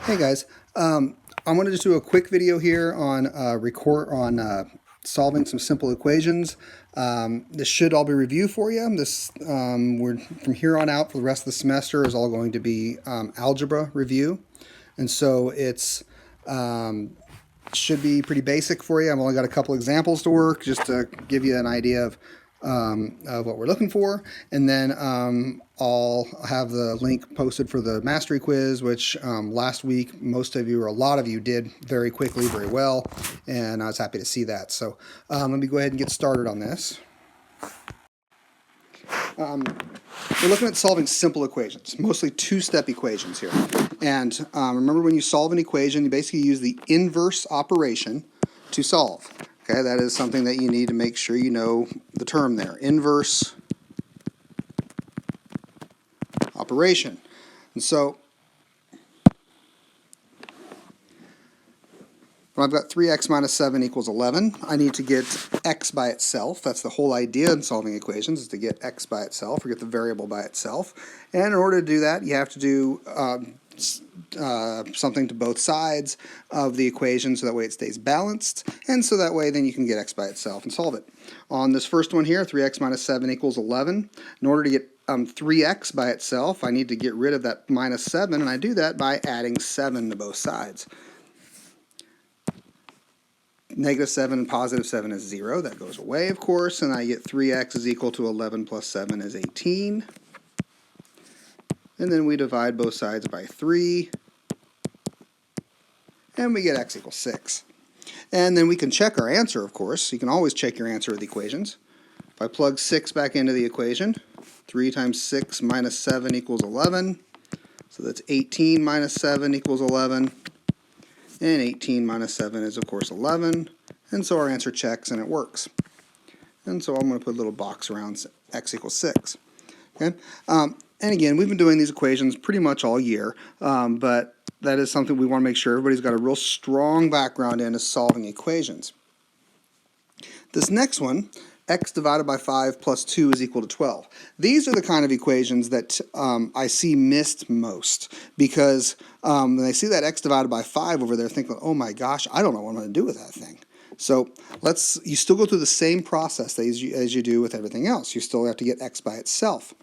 Hey guys, I wanted to do a quick video here on solving some simple equations. This should all be review for you. We're from here on out for the rest of the semester is all going to be algebra review, and so it's should be pretty basic for you. I've only got a couple examples to work just to give you an idea of what we're looking for, and then I'll have the link posted for the mastery quiz, which last week most of you or a lot of you did very quickly, very well, and I was happy to see that. So let me go ahead and get started on this. We're looking at solving simple equations, mostly two-step equations here. And remember, when you solve an equation, you basically use the inverse operation to solve. Okay, that is something that you need to make sure you know the term there, inverse operation. And so when I've got 3x minus 7 equals 11, I need to get x by itself. That's the whole idea in solving equations, is to get x by itself, or get the variable by itself. And in order to do that, you have to do something to both sides of the equation so that way it stays balanced, and so that way then you can get x by itself and solve it. On this first one here, 3x minus 7 equals 11. In order to get 3x by itself, I need to get rid of that minus 7, and I do that by adding 7 to both sides. Negative 7 and positive 7 is 0. That goes away, of course, and I get 3x is equal to 11 plus 7 is 18. And then we divide both sides by 3, and we get x equals 6. And then we can check our answer, of course. You can always check your answer with equations. If I plug 6 back into the equation, 3 times 6 minus 7 equals 11. So that's 18 minus 7 equals 11. And 18 minus 7 is, of course, 11. And so our answer checks, and it works. And so I'm going to put a little box around x equals 6. Okay? And again, we've been doing these equations pretty much all year, but that is something we want to make sure everybody's got a real strong background in, is solving equations. This next one, x divided by 5 plus 2 is equal to 12. These are the kind of equations that I see missed most, because when they see that x divided by 5 over there, thinking, oh my gosh, I don't know what I'm going to do with that thing. So you still go through the same process as you do with everything else. You still have to get x by itself.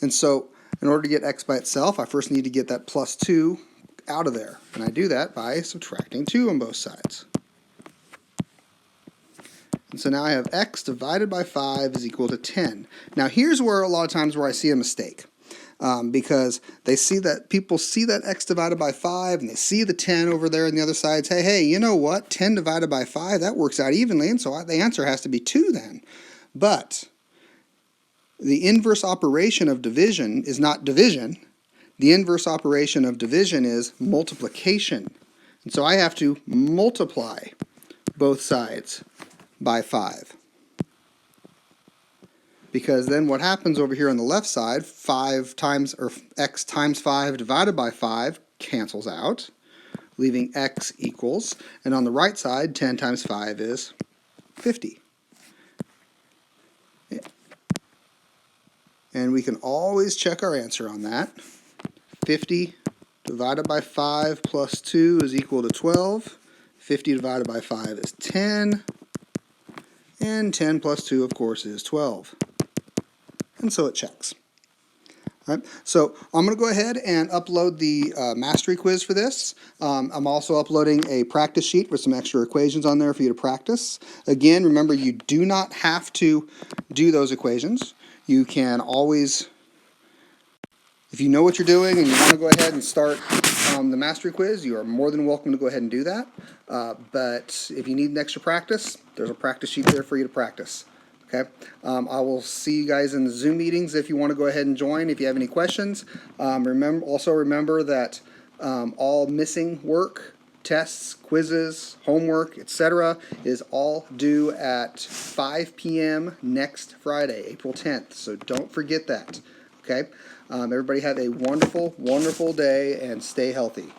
And so in order to get x by itself, I first need to get that plus 2 out of there. And I do that by subtracting 2 on both sides. And so now I have x divided by 5 is equal to 10. Now here's where a lot of times where I see a mistake. Because people see that x divided by 5, and they see the 10 over there on the other side, say, hey, you know what, 10 divided by 5, that works out evenly, and so the answer has to be 2 then. But the inverse operation of division is not division. The inverse operation of division is multiplication. And so I have to multiply both sides by 5. Because then what happens over here on the left side, x times 5 divided by 5 cancels out, leaving x equals, and on the right side, 10 times 5 is 50. And we can always check our answer on that. 50 divided by 5 plus 2 is equal to 12. 50 divided by 5 is 10. And 10 plus 2, of course, is 12. And so it checks. All right, so I'm going to go ahead and upload the mastery quiz for this. I'm also uploading a practice sheet with some extra equations on there for you to practice. Again, remember, you do not have to do those equations. You can always, if you know what you're doing and you want to go ahead and start the mastery quiz, you are more than welcome to go ahead and do that. But if you need an extra practice, there's a practice sheet there for you to practice. Okay, I will see you guys in the Zoom meetings if you want to go ahead and join. If you have any questions, remember that all missing work, tests, quizzes, homework, etc. is all due at 5 p.m. next Friday, April 10th. So don't forget that. Okay, everybody have a wonderful, wonderful day and stay healthy.